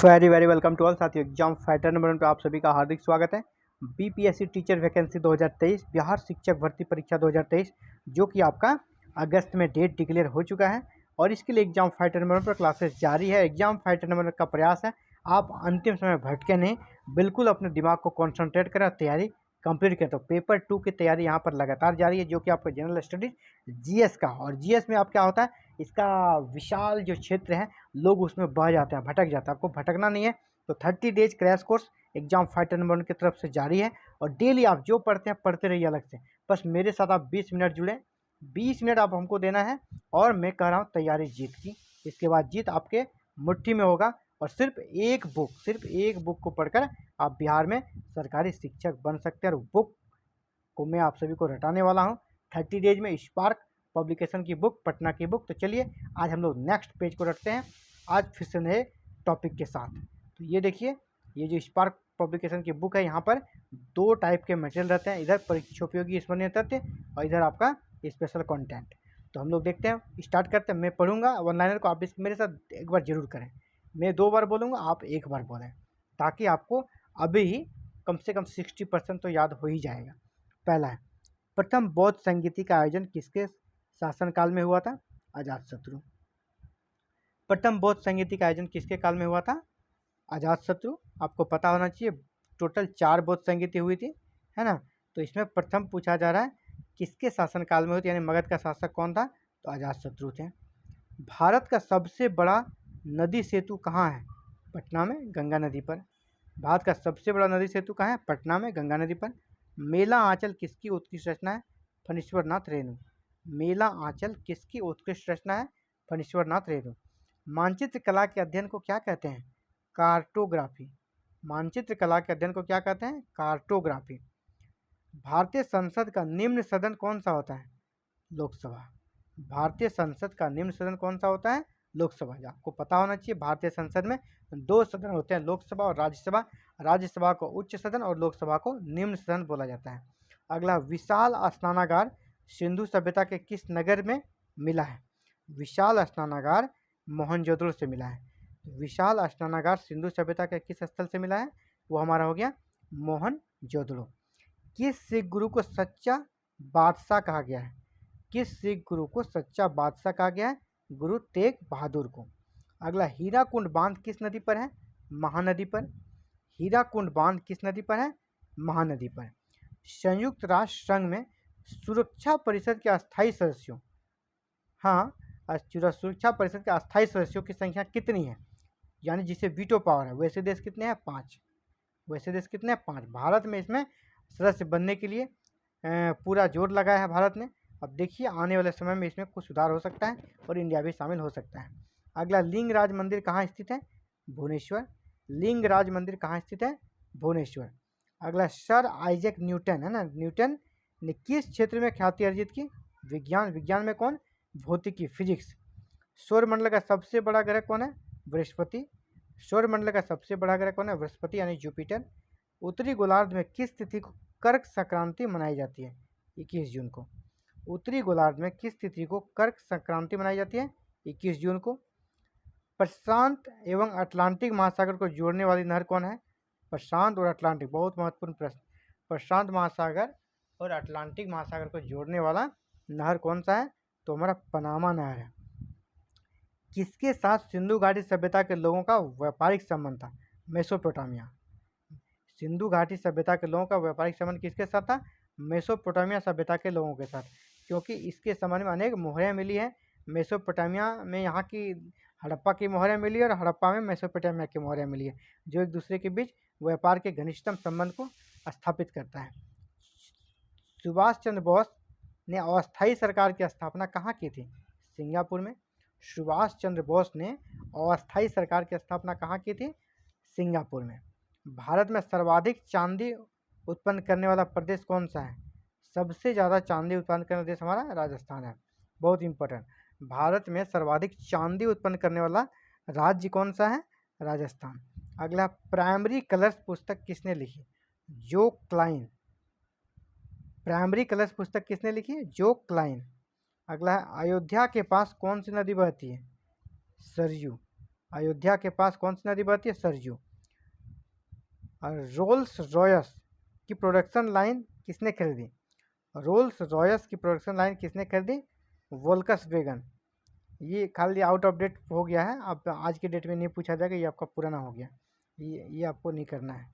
Very very welcome to all साथियों। Exam fighter number 1 पे आप सभी का हार्दिक स्वागत है। बीपीएससी टीचर वैकेंसी 2023 बिहार शिक्षक भर्ती परीक्षा 2023 जो कि आपका अगस्त में डेट डिक्लेयर हो चुका है और इसके लिए एग्जाम फाइटर नंबर 1 पर क्लासेस जारी है। एग्जाम फाइटर नंबर 1 का प्रयास है आप अंतिम समय भटके नहीं, बिल्कुल अपने दिमाग को कॉन्सेंट्रेट करें, तैयारी कंप्लीट करें। तो पेपर 2 की तैयारी यहाँ पर लगातार जारी है जो कि आपका जनरल स्टडीज जीएस का, और जीएस में आप क्या होता है, इसका विशाल जो क्षेत्र है लोग उसमें बह जाते हैं, भटक जाते हैं। आपको भटकना नहीं है। तो 30 days crash course exam fighter number 1 की तरफ से जारी है और डेली आप जो पढ़ते हैं पढ़ते रहिए अलग से। बस मेरे साथ आप 20 मिनट जुड़े, 20 मिनट आप हमको देना है और मैं कह रहा हूँ तैयारी जीत की। इसके बाद जीत आपके मुट्ठी में होगा और सिर्फ एक बुक को पढ़कर आप बिहार में सरकारी शिक्षक बन सकते हैं। और बुक को मैं आप सभी को रटाने वाला हूँ 30 डेज में। स्पार्क पब्लिकेशन की बुक, पटना की बुक। तो चलिए आज हम लोग नेक्स्ट पेज को रखते हैं, आज फिर से नए टॉपिक के साथ। तो ये देखिए, ये जो स्पार्क पब्लिकेशन की बुक है, यहाँ पर 2 टाइप के मटेरियल रहते हैं, इधर परीक्षोपयोगी स्मरणीय तथ्य और इधर आपका स्पेशल कंटेंट। तो हम लोग देखते हैं, स्टार्ट करते हैं। मैं पढ़ूंगा वन लाइनर को, आप मेरे साथ एक बार जरूर करें। मैं 2 बार बोलूँगा, आप 1 बार बोलें, ताकि आपको अभी ही कम से कम 60% तो याद हो ही जाएगा। पहला है, प्रथम बौद्ध संगीति का आयोजन किसके शासनकाल में हुआ था? अजातशत्रु। प्रथम बौद्ध संगीति का आयोजन किसके काल में हुआ था? अजातशत्रु। आपको पता होना चाहिए टोटल 4 बौद्ध संगीति हुई थी, है ना। तो इसमें प्रथम पूछा जा रहा है किसके शासनकाल में हुई थी, यानी मगध का शासक कौन था? तो अजातशत्रु थे। भारत का सबसे बड़ा नदी सेतु कहाँ है? पटना में, गंगा नदी पर। भारत का सबसे बड़ा नदी सेतु कहाँ है? पटना में, गंगा नदी पर। मेला आंचल किसकी उत्कृष्ट रचना है? फणीश्वरनाथ रेणु। मेला आंचल किसकी उत्कृष्ट रचना है? फणीश्वरनाथ रेणु। मानचित्र कला के अध्ययन को क्या कहते हैं? कार्टोग्राफी। मानचित्र कला के अध्ययन को क्या कहते हैं? कार्टोग्राफी। भारतीय संसद का निम्न सदन कौन सा होता है? लोकसभा। भारतीय संसद का निम्न सदन कौन सा होता है? लोकसभा। आपको पता होना चाहिए भारतीय संसद में 2 सदन होते हैं, लोकसभा और राज्यसभा। राज्यसभा को उच्च सदन और लोकसभा को निम्न सदन बोला जाता है। अगला, विशाल स्नानागार सिंधु सभ्यता के किस नगर में मिला है? विशाल स्नानागार मोहनजोदड़ो से मिला है। विशाल स्नानागार सिंधु सभ्यता के किस स्थल से मिला है? वो हमारा हो गया मोहनजोदड़ो। किस सिख गुरु को सच्चा बादशाह कहा गया है? किस सिख गुरु को सच्चा बादशाह कहा गया है? गुरु तेग बहादुर को। अगला, हीराकुंड बांध किस नदी पर है? महानदी पर। हीराकुंड बांध किस नदी पर है? महानदी पर। संयुक्त राष्ट्र संघ में सुरक्षा परिषद के अस्थायी सदस्यों, हाँ, सुरक्षा परिषद के अस्थायी सदस्यों की संख्या कितनी है? यानी जिसे वीटो पावर है, वैसे देश कितने हैं? 5। वैसे देश कितने हैं? 5। भारत में इसमें सदस्य बनने के लिए पूरा जोर लगाया है भारत ने। अब देखिए आने वाले समय में इसमें कुछ सुधार हो सकता है और इंडिया भी शामिल हो सकता है। अगला, लिंगराज मंदिर कहाँ स्थित है? भुवनेश्वर। लिंगराज मंदिर कहाँ स्थित है? भुवनेश्वर। अगला, सर आइजैक न्यूटन, है ना, न्यूटन ने किस क्षेत्र में ख्याति अर्जित की? विज्ञान। विज्ञान में कौन? भौतिकी, फिजिक्स। सौरमंडल का सबसे बड़ा ग्रह कौन है? बृहस्पति। सौरमंडल का सबसे बड़ा ग्रह कौन है? बृहस्पति यानी जुपिटर। उत्तरी गोलार्ध में किस तिथि को कर्क संक्रांति मनाई जाती है? 21 जून को। उत्तरी गोलार्ध में किस तिथि को कर्क संक्रांति मनाई जाती है? 21 जून को। प्रशांत एवं अटलांटिक महासागर को जोड़ने वाली नहर कौन है? प्रशांत और अटलांटिक, बहुत महत्वपूर्ण प्रश्न। प्रशांत महासागर और अटलांटिक महासागर को जोड़ने वाला नहर कौन सा है? तो हमारा पनामा नहर है। किसके साथ सिंधु घाटी सभ्यता के लोगों का व्यापारिक संबंध था? मेसोपोटामिया। सिंधु घाटी सभ्यता के लोगों का व्यापारिक संबंध किसके साथ था? मेसोपोटामिया सभ्यता के लोगों के साथ, क्योंकि इसके संबंध में अनेक मोहरें मिली हैं। मेसोपोटामिया में यहाँ की हड़प्पा की मोहरें मिली और हड़प्पा में मेसोपोटामिया की मोहरें मिली है, जो एक दूसरे के बीच व्यापार के घनिष्ठतम संबंध को स्थापित करता है। सुभाष चंद्र बोस ने अस्थायी सरकार की स्थापना कहाँ की थी? सिंगापुर में। सुभाष चंद्र बोस ने अस्थायी सरकार की स्थापना कहाँ की थी? सिंगापुर में। भारत में सर्वाधिक चांदी उत्पन्न करने वाला प्रदेश कौन सा है? सबसे ज़्यादा चांदी उत्पन्न करने वाला देश हमारा राजस्थान है। बहुत इंपॉर्टेंट, भारत में सर्वाधिक चांदी उत्पन्न करने वाला राज्य कौन सा है? राजस्थान। अगला, प्राइमरी कलर्स पुस्तक किसने लिखी? जो क्लाइन। प्राइमरी कलर्स पुस्तक किसने लिखी है? जो क्लाइन। अगला है, अयोध्या के पास कौन सी नदी बहती है? सरयू। अयोध्या के पास कौन सी नदी बहती है? सरजू। और रोल्स रॉयस की प्रोडक्शन लाइन किसने खरीदी? रोल्स रॉयस की प्रोडक्शन लाइन किसने खरीदी? वोल्क्सवैगन। ये खाली आउट ऑफ डेट हो गया है, अब आज के डेट में नहीं पूछा जाएगा, ये आपका पुराना हो गया, ये आपको नहीं करना है।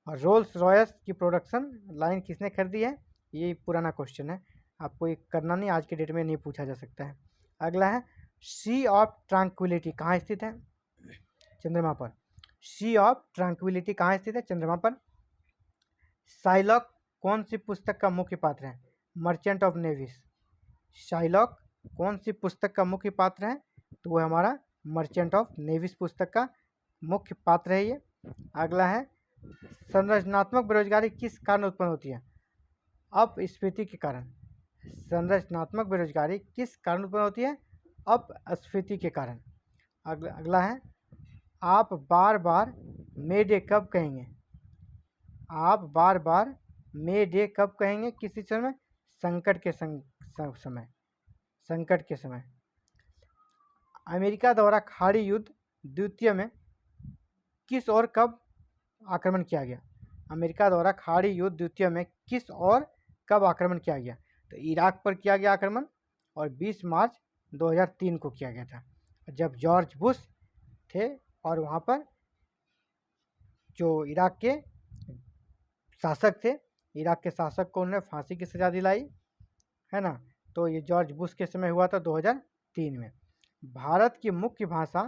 और रोल्स रॉयस की प्रोडक्शन लाइन किसने खरीदी है? ये पुराना क्वेश्चन है, आपको ये करना नहीं, आज के डेट में नहीं पूछा जा सकता है। अगला है सी ऑफ ट्रैंक्विलिटी कहाँ स्थित है? चंद्रमा पर। सी ऑफ ट्रैंक्विलिटी कहाँ स्थित है? चंद्रमा पर। शाइलॉक कौन सी पुस्तक का मुख्य पात्र है? Merchant of नेविस। शाइलॉक कौन सी पुस्तक का मुख्य पात्र है? तो वो हमारा मर्चेंट ऑफ नेविस पुस्तक का मुख्य पात्र है ये। अगला है संरचनात्मक बेरोजगारी किस कारण उत्पन्न होती है? अपस्फीति के कारण। संरचनात्मक बेरोजगारी किस कारण उत्पन्न होती है? अपस्फीति के कारण। अगला है आप बार बार मे डे कब कहेंगे? आप बार बार मे डे कब कहेंगे? किस समय? संकट के समय। संकट के समय। अमेरिका द्वारा खाड़ी युद्ध द्वितीय में किस और कब आक्रमण किया गया? अमेरिका द्वारा खाड़ी युद्ध द्वितीय में किस और कब आक्रमण किया गया? तो इराक पर किया गया आक्रमण, और 20 मार्च 2003 को किया गया था, जब जॉर्ज बुश थे और वहाँ पर जो इराक के शासक थे, इराक के शासक को उन्होंने फांसी की सज़ा दिलाई है ना। तो ये जॉर्ज बुश के समय हुआ था 2003 में। भारत की मुख्य भाषा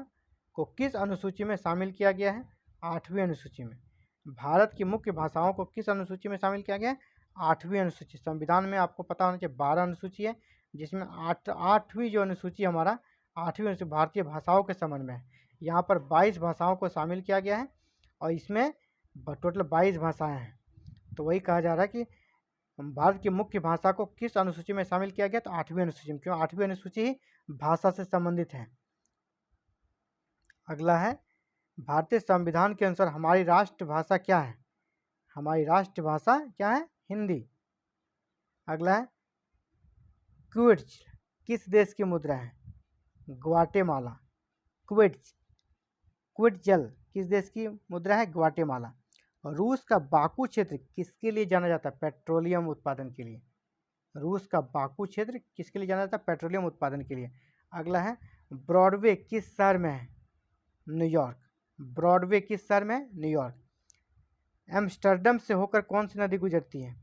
को किस अनुसूची में शामिल किया गया है? 8वीं अनुसूची में। भारत की मुख्य भाषाओं को किस अनुसूची में शामिल किया गया है? 8वीं अनुसूची। संविधान में आपको पता होना चाहिए 12 अनुसूची है, जिसमें 8वीं जो अनुसूची हमारा 8वीं अनुसूची भारतीय भाषाओं के संबंध में है। यहाँ पर 22 भाषाओं को शामिल किया गया है और इसमें टोटल 22 भाषाएँ हैं। तो वही कहा जा रहा है कि भारत की मुख्य भाषा को किस अनुसूची में शामिल किया गया? तो 8वीं अनुसूची में, क्यों 8वीं अनुसूची ही भाषा से संबंधित है। अगला है भारतीय संविधान के अनुसार हमारी राष्ट्रभाषा क्या है? हमारी राष्ट्रभाषा क्या है? हिंदी। अगला है क्विट्ज किस देश की मुद्रा है? ग्वाटेमाला। क्विट्जल किस देश की मुद्रा है? ग्वाटेमाला। रूस का बाकू क्षेत्र किसके लिए जाना जाता है? पेट्रोलियम उत्पादन के लिए। रूस का बाकू क्षेत्र किसके लिए जाना जाता है? पेट्रोलियम उत्पादन के लिए। अगला है ब्रॉडवे किस शहर में है? न्यूयॉर्क। ब्रॉडवे किस शहर में है? न्यूयॉर्क। एम्स्टर्डम से होकर कौन सी नदी गुजरती है?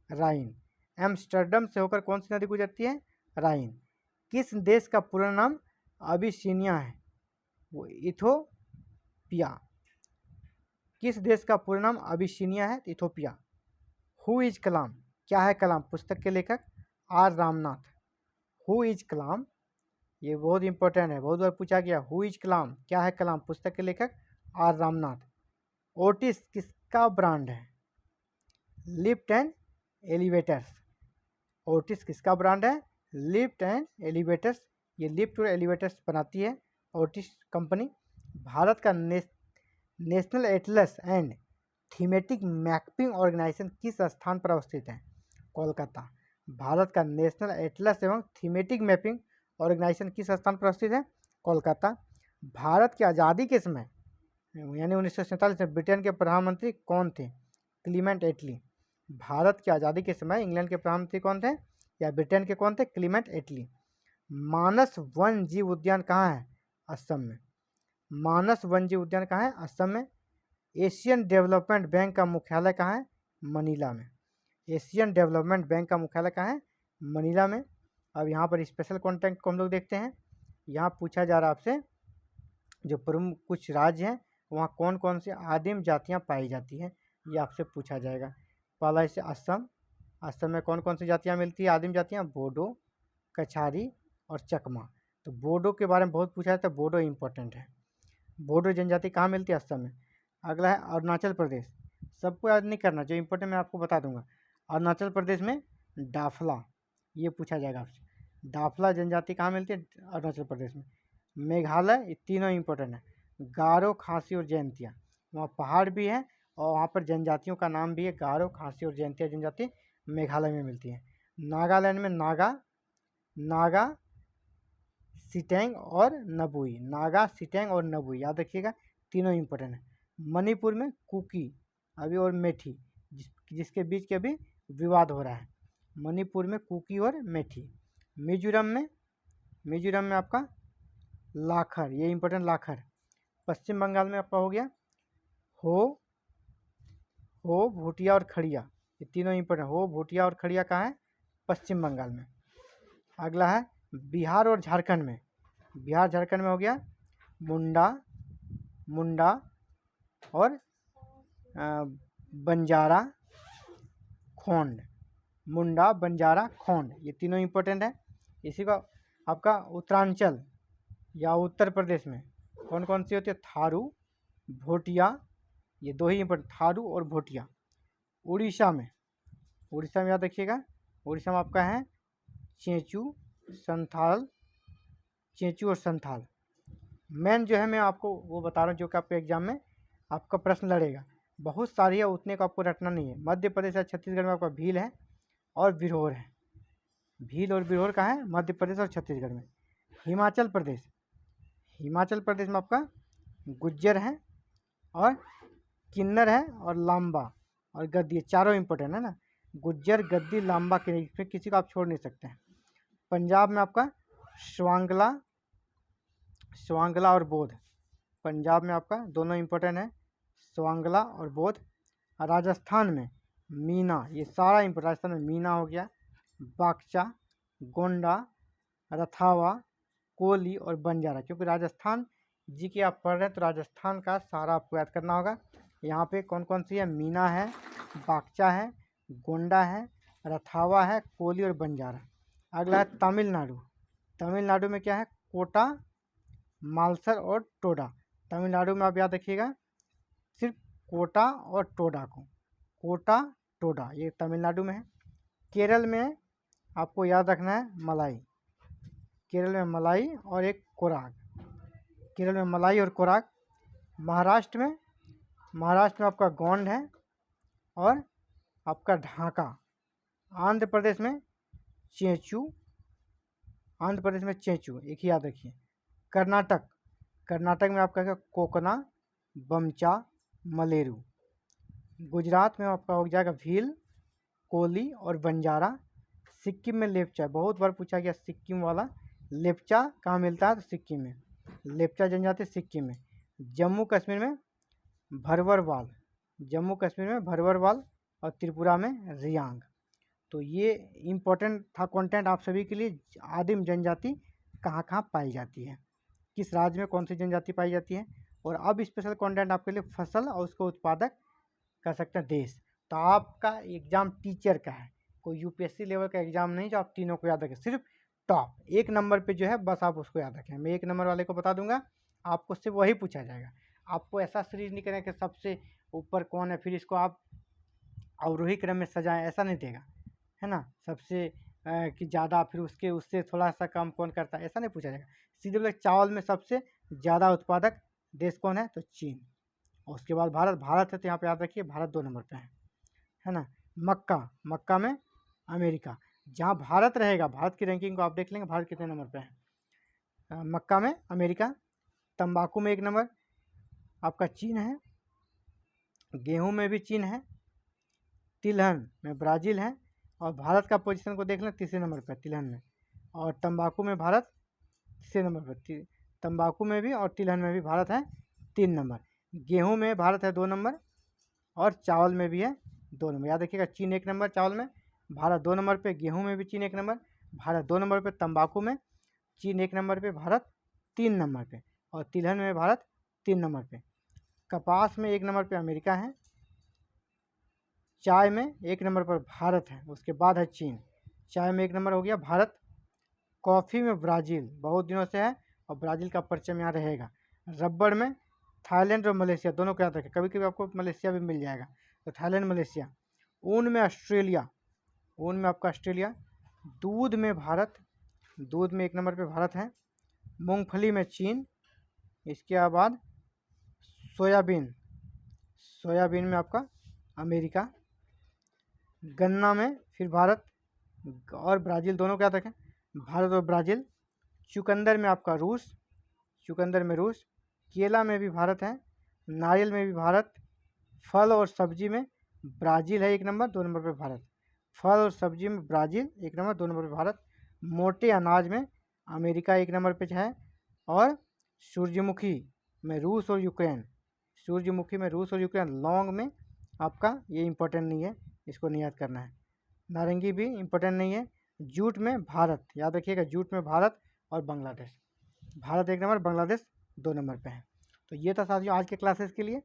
राइन। एम्स्टर्डम से होकर कौन सी नदी गुजरती है? राइन। किस देश का पूरा नाम अबिसिनिया है? वो इथोपिया। किस देश का पूरा नाम अबिसिनिया है? इथोपिया। हु इज कलाम क्या है? कलाम पुस्तक के लेखक आर रामनाथ। हु इज कलाम, ये बहुत इंपॉर्टेंट है, बहुत बार पूछा गया। हु इज कलाम क्या है? कलाम पुस्तक के लेखक आर रामनाथ। ओटिस किसका ब्रांड है? Lift and elevators. ओटिस किसका ब्रांड है? Lift and elevators. ये लिफ्ट और एलिवेटर्स बनाती है ओटिस कंपनी। भारत का national atlas and thematic mapping organisation किस स्थान पर अवस्थित है? कोलकाता। भारत का नेशनल एटलस एवं थीमेटिक मैपिंग ऑर्गेनाइजेशन किस स्थान पर अवस्थित है? कोलकाता। भारत की आज़ादी के समय यानी 1947 में ब्रिटेन के प्रधानमंत्री कौन थे? क्लीमेंट एटली। भारत की आज़ादी के समय इंग्लैंड के प्रधानमंत्री कौन थे या ब्रिटेन के कौन थे? क्लीमेंट एटली। मानस वन जीव उद्यान कहाँ है? असम में। मानस वन जीव उद्यान कहाँ है? असम में। एशियन डेवलपमेंट बैंक का मुख्यालय कहाँ है? मनीला में। एशियन डेवलपमेंट बैंक का मुख्यालय कहाँ है? मनीला में। अब यहाँ पर स्पेशल कंटेंट को हम लोग देखते हैं। यहाँ पूछा जा रहा है आपसे जो प्रमुख कुछ राज्य हैं वहाँ कौन कौन सी आदिम जातियाँ पाई जाती हैं, ये आपसे पूछा जाएगा। पहला इसे असम। असम में कौन कौन सी जातियाँ मिलती है? आदिम जातियाँ बोडो, कछारी और चकमा। तो बोडो के बारे में बहुत पूछा जाता है, बोडो इंपॉर्टेंट है। बोडो जनजाति कहाँ मिलती है? असम में। अगला है अरुणाचल प्रदेश। सबको याद नहीं करना, जो इंपॉर्टेंट मैं आपको बता दूंगा। अरुणाचल प्रदेश में डाफला, ये पूछा जाएगा आपसे। डाफला जनजाति कहाँ मिलती है? अरुणाचल प्रदेश में। मेघालय, ये तीनों इंपॉर्टेंट है। गारो, खासी और जयंतिया, वहाँ पहाड़ भी है और वहाँ पर जनजातियों का नाम भी है। गारो, खासी और जयंतिया जनजाति मेघालय में मिलती है। नागालैंड में नागा सिटेंग और नबुई, नागा, सिटेंग और नबुई, याद रखिएगा, तीनों इंपॉर्टेंट है। मणिपुर में कुकी अभी और मेठी, जिसके बीच के अभी विवाद हो रहा है। मणिपुर में कुकी और मेठी। मिजोरम में आपका लाखर, ये इंपॉर्टेंट, लाखर। पश्चिम बंगाल में आपका हो गया हो, भूटिया और खड़िया, ये तीनों इंपॉर्टेंट। हो, भूटिया और खड़िया कहाँ है? पश्चिम बंगाल में। अगला है बिहार और झारखंड में। बिहार झारखंड में हो गया मुंडा और बंजारा खोंड। मुंडा, बंजारा, खोंड, ये तीनों इंपॉर्टेंट है। इसी का आपका उत्तरांचल या उत्तर प्रदेश में कौन कौन सी होती है? थारू, भोटिया, ये दो ही इंपॉर्टेंट, थारू और भोटिया। उड़ीसा में याद रखिएगा, उड़ीसा में आपका है चेंचू, संथाल, चेंचू और संथाल। मेन जो है मैं आपको वो बता रहा हूँ जो कि आपके एग्जाम में आपका प्रश्न लड़ेगा। बहुत सारी है, उतने को आपको रटना नहीं है। मध्य प्रदेश और छत्तीसगढ़ में आपका भील है और बिरहोर है। भील और बिरहोर का है मध्य प्रदेश और छत्तीसगढ़ में। हिमाचल प्रदेश में आपका गुज्जर है और किन्नर है और लांबा और गद्दी, चारों इंपॉर्टेंट है ना। गुज्जर, गद्दी, लांबा के इसमें किसी को आप छोड़ नहीं सकते हैं। पंजाब में आपका स्वांगला और बोध। पंजाब में आपका दोनों इंपॉर्टेंट है, स्वांगला और बोध। राजस्थान में मीना, ये सारा इंपॉर्टेंट। राजस्थान में मीना हो गया, बागचा, गोंडा, रथावा, कोली और बंजारा। क्योंकि राजस्थान जी के आप पढ़ रहे हैं तो राजस्थान का सारा आपको याद करना होगा। यहाँ पे कौन कौन सी है? मीना है, बागचा है, गोंडा है, रथावा है, कोली और बंजारा। अगला है तमिलनाडु में क्या है? कोटा, मालसर और टोडा। तमिलनाडु में आप याद रखिएगा सिर्फ कोटा और टोडा को, कोटा, टोडा, ये तमिलनाडु में है। केरल में आपको याद रखना है मलाई। केरल में मलाई और एक कोराग, केरल में मलाई और कोराग। महाराष्ट्र में आपका गोंड है और आपका ढाका। आंध्र प्रदेश में चेंचू, एक ही याद रखिए। कर्नाटक में आपका क्या? कोकना, बमचा, मलेरू। गुजरात में आपका हो जाएगा भील, कोली और बंजारा। सिक्किम में लेप्चा, बहुत बार पूछा गया सिक्किम वाला। लेप्चा कहाँ मिलता है? तो सिक्किम में, लेप्चा जनजाति सिक्किम में। जम्मू कश्मीर में भरवरवाल और त्रिपुरा में रियांग। तो ये इम्पोर्टेंट था कंटेंट आप सभी के लिए। आदिम जनजाति कहाँ पाई जाती है, किस राज्य में कौन सी जनजाति पाई जाती है। और अब स्पेशल कंटेंट आपके लिए फसल और उसको उत्पादक कर सकते हैं देश। तो आपका एग्जाम टीचर का है, कोई यूपीएससी लेवल का एग्जाम नहीं जो आप तीनों को याद रखें। सिर्फ टॉप 1 नंबर पे जो है बस आप उसको याद रखें। मैं 1 नंबर वाले को बता दूंगा, आपको सिर्फ वही पूछा जाएगा। आपको ऐसा सीरीज नहीं करें कि सबसे ऊपर कौन है फिर इसको आप अवरोही क्रम में सजाएं, ऐसा नहीं देगा, है ना। सबसे कि ज़्यादा फिर उससे थोड़ा सा कम कौन करता है, ऐसा नहीं पूछा जाएगा। सीधे बोले चावल में सबसे ज़्यादा उत्पादक देश कौन है? तो चीन। और उसके बाद भारत है, तो यहाँ पे याद रखिए भारत 2 नंबर पे है ना। मक्का में अमेरिका। जहाँ भारत रहेगा, भारत की रैंकिंग को आप देख लेंगे भारत कितने नंबर पे है। मक्का में अमेरिका। तंबाकू में 1 नंबर आपका चीन है। गेहूं में भी चीन है। तिलहन में ब्राज़ील है। और भारत का पोजीशन को देख लें 3 नंबर पर तिलहन में। और तंबाकू में भारत 3 नंबर पर। तंबाकू में भी और तिलहन में भी भारत है 3 नंबर। गेहूं में भारत है 2 नंबर और चावल में भी है 2 नंबर। याद रखिएगा चीन 1 नंबर चावल में, भारत 2 नंबर पे। गेहूं में भी चीन 1 नंबर, भारत 2 नंबर पे। तंबाकू में चीन 1 नंबर पे, भारत 3 नंबर पे। और तिलहन में भारत 3 नंबर पे। कपास में 1 नंबर पे अमेरिका है। चाय में 1 नंबर पर भारत है, उसके बाद है चीन। चाय में 1 नंबर हो गया भारत। कॉफ़ी में ब्राज़ील बहुत दिनों से है और ब्राज़ील का परचम यहाँ रहेगा। रबड़ में थाईलैंड और मलेशिया, दोनों को याद रखें, कभी कभी आपको मलेशिया भी मिल जाएगा, तो थाईलैंड, मलेशिया। ऊन में ऑस्ट्रेलिया, ऊन में आपका ऑस्ट्रेलिया। दूध में भारत, दूध में 1 नंबर पे भारत है। मूंगफली में चीन, इसके बाद सोयाबीन में आपका अमेरिका। गन्ना में फिर भारत और ब्राज़ील, दोनों को याद रखें, भारत और ब्राज़ील। चुकंदर में आपका रूस, चुकंदर में रूस, केला में भी भारत है, नारियल में भी भारत, फल और सब्जी में ब्राज़ील है 1 नंबर, 2 नंबर पे भारत। फल और सब्जी में ब्राज़ील 1 नंबर, 2 नंबर पे भारत। मोटे अनाज में अमेरिका 1 नंबर पे है, और सूरजमुखी में रूस और यूक्रेन, सूरजमुखी में रूस और यूक्रेन। लौंग में आपका ये इम्पोर्टेंट नहीं है, इसको नहीं याद करना है। नारंगी भी इम्पोर्टेंट नहीं है। जूट में भारत, याद रखिएगा, जूट में भारत और बांग्लादेश। भारत 1 नंबर, बांग्लादेश 2 नंबर पे है। तो ये था साथियों आज के क्लासेस के लिए।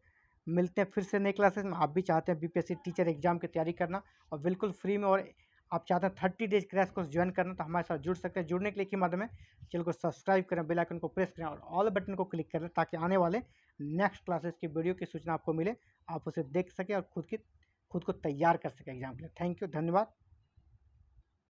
मिलते हैं फिर से नए क्लासेस में। आप भी चाहते हैं बीपीएससी टीचर एग्जाम की तैयारी करना और बिल्कुल फ्री में, और आप चाहते हैं 30 डेज क्रैश कोर्स ज्वाइन करना, तो हमारे साथ जुड़ सकते हैं। जुड़ने के लिए की माध्यम है, चैनल को सब्सक्राइब करें, बेल आइकन को प्रेस करें और ऑल बटन को क्लिक करें, ताकि आने वाले नेक्स्ट क्लासेस की वीडियो की सूचना आपको मिले, आप उसे देख सकें और खुद को तैयार कर सकें एग्जाम के लिए। थैंक यू, धन्यवाद।